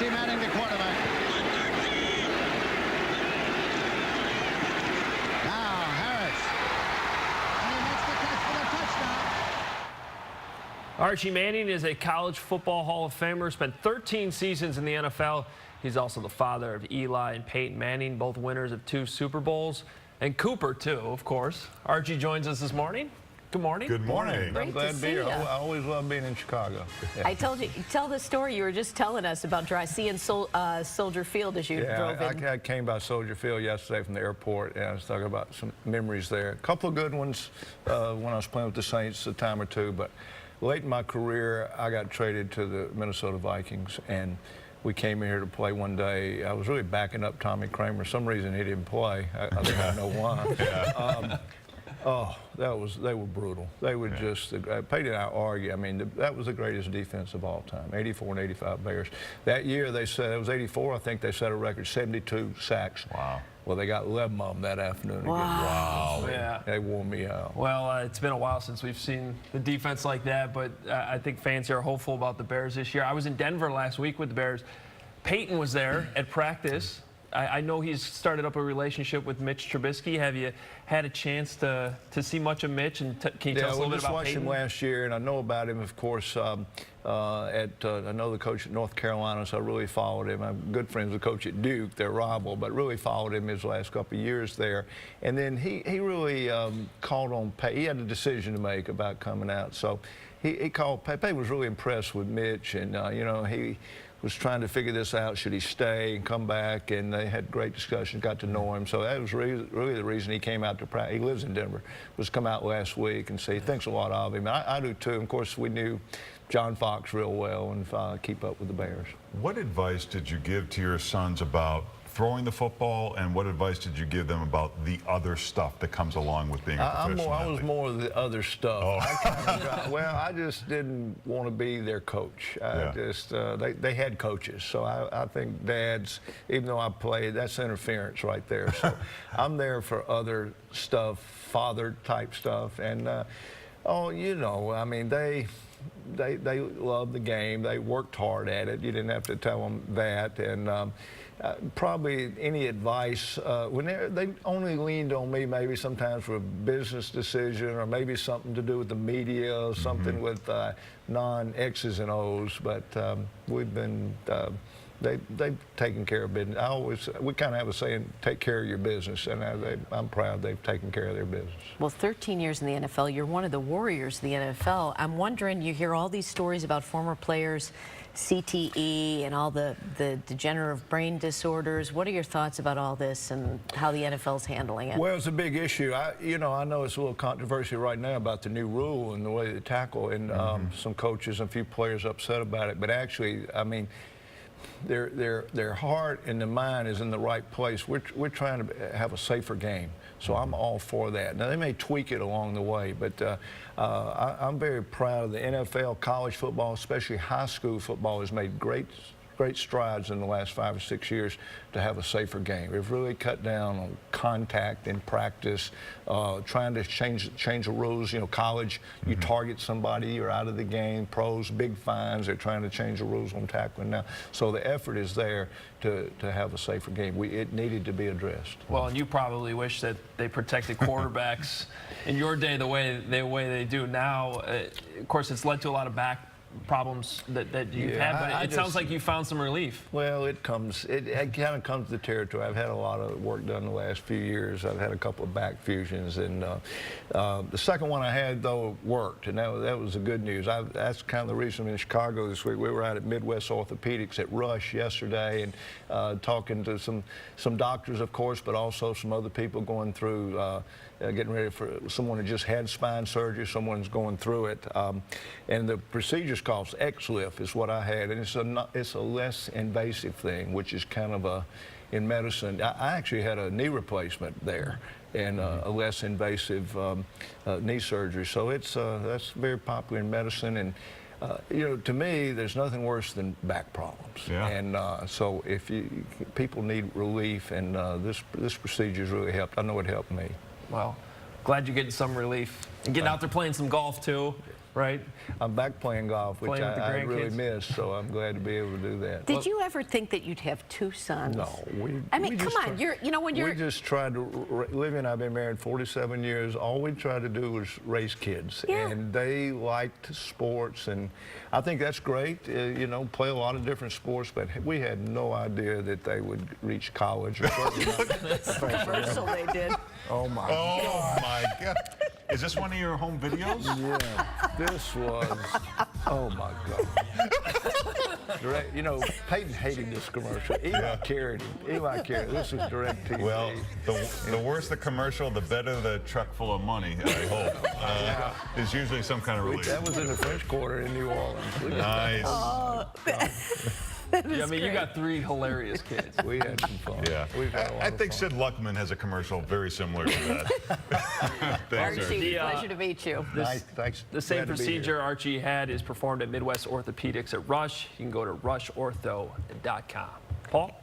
Archie Manning, the quarterback. Now Harris. And he makes the catch for the touchdown. Archie Manning is a college football Hall of Famer, spent 13 seasons in the NFL. He's also the father of Eli and Peyton Manning, both winners of 2 Super Bowls. And Cooper, too, of course. Archie joins us this morning. Good morning. Good morning. I'm glad to be here. ya. I always love being in Chicago. Yeah. I told you, tell the story you were just telling us about seeing Soldier Field as you drove in. I came by Soldier Field yesterday from the airport, and I was talking about some memories there. A couple of good ones when I was playing with the Saints a time or two, but late in my career, I got traded to the Minnesota Vikings, and we came here to play one day. I was really backing up Tommy Kramer. For some reason, he didn't play. I think I know why. Oh, they were brutal. They were just, Peyton and I argue, I mean, that was the greatest defense of all time, 84 and 85 Bears. That year, they said, it was 84, I think they set a record, 72 sacks. Wow. Well, they got 11 of them that afternoon. Wow. Again. Yeah. They wore me out. Well, it's been a while since we've seen the defense like that, but I think fans here are hopeful about the Bears this year. I was in Denver last week with the Bears. Peyton was there at practice. I know he's started up a relationship with Mitch Trubisky. Have you had a chance to see much of Mitch? And can you tell us a little bit about Peyton? I watched him last year, and I know about him, of course. I know the coach at North Carolina, so I really followed him. I'm good friends with the coach at Duke, their rival, but really followed him his last couple of years there. And then he really called on Peyton. He had a decision to make about coming out, so he called. Peyton was really impressed with Mitch, and you know, he was trying to figure this out. Should he stay and come back? And they had great discussions, got to know him. So that was really the reason he came out to practice. He lives in Denver. Was come out last week and say he thinks a lot of him. I do too. And of course, we knew John Fox real well and keep up with the Bears. What advice did you give to your sons about throwing the football, and what advice did you give them about the other stuff that comes along with being a professional athlete? I was more of the other stuff. Oh. Well, I just didn't want to be their coach. They had coaches, so I think dads, even though I played, that's interference right there. So I'm there for other stuff, father-type stuff, and oh, you know, I mean, they loved the game. They worked hard at it. You didn't have to tell them that. And probably any advice, when they only leaned on me maybe sometimes for a business decision or maybe something to do with the media or something with non-X's and O's. But we've been, they've taken care of business. We kind of have a saying, take care of your business, and I'm proud they've taken care of their business. Well, 13 years in the NFL, you're one of the warriors of the NFL. I'm wondering, you hear all these stories about former players, CTE and all the degenerative brain disorders. What are your thoughts about all this and how the NFL's handling it? Well, it's a big issue. I know it's a little controversy right now about the new rule and the way they tackle, and some coaches and a few players upset about it. But actually, I mean, their heart and their mind is in the right place. We're trying to have a safer game, so I'm all for that. Now they may tweak it along the way, but I'm very proud of the NFL, college football, especially high school football has made great strides in the last 5 or 6 years to have a safer game. We've really cut down on contact in practice, trying to change the rules. You know, college, you target somebody, you're out of the game. Pros, big fines. They're trying to change the rules on tackling now. So the effort is there to have a safer game. It needed to be addressed. Well, and you probably wish that they protected quarterbacks in your day the way they do now. Of course, it's led to a lot of back problems that you've had, but it sounds like you found some relief. Well, it kind of comes to the territory. I've had a lot of work done the last few years. I've had a couple of back fusions, and the second one I had, though, worked, and that was the good news. That's kind of the reason I'm in Chicago this week. We were out at Midwest Orthopaedics at Rush yesterday, and talking to some doctors, of course, but also some other people going through getting ready for someone who just had spine surgery, someone's going through it, and the procedure's called XLIF is what I had, and it's a less invasive thing, which is kind of in medicine. I actually had a knee replacement there, and a less invasive knee surgery. So that's very popular in medicine, and you know, to me, there's nothing worse than back problems. Yeah. And so if people need relief, and this procedure's really helped. I know it helped me. Well, glad you're getting some relief and getting out there playing some golf too. right? I'm back playing golf, which Playing with the I really grandkids. miss, so I'm glad to be able to do that. Did you ever think that you'd have 2 sons? No, I mean, we come just on. When you're we just tried to. Livy and I've been married 47 years. All we tried to do was raise kids, Yeah. and they liked sports, and I think that's great. You know, play a lot of different sports, but we had no idea that they would reach college. Or commercial they did. oh my! Oh my God! Is this one of your home videos? Yeah, this was. Oh my God! Direct, you know, Peyton hated this commercial. Eli carried him. Eli carried. This was direct TV. Well, the worse the commercial, the better the truck full of money, I hope. There's usually some kind of relief. That was in the French Quarter in New Orleans. Nice. Yeah, I mean, you got 3 hilarious kids. We had some fun. Yeah. We've had a lot I of think fun. Sid Luckman has a commercial very similar to that. Thanks, Archie, Archie. pleasure to meet you. Thanks. The same Glad to be procedure here. Archie had is performed at Midwest Orthopaedics at Rush. You can go to rushortho.com. Paul?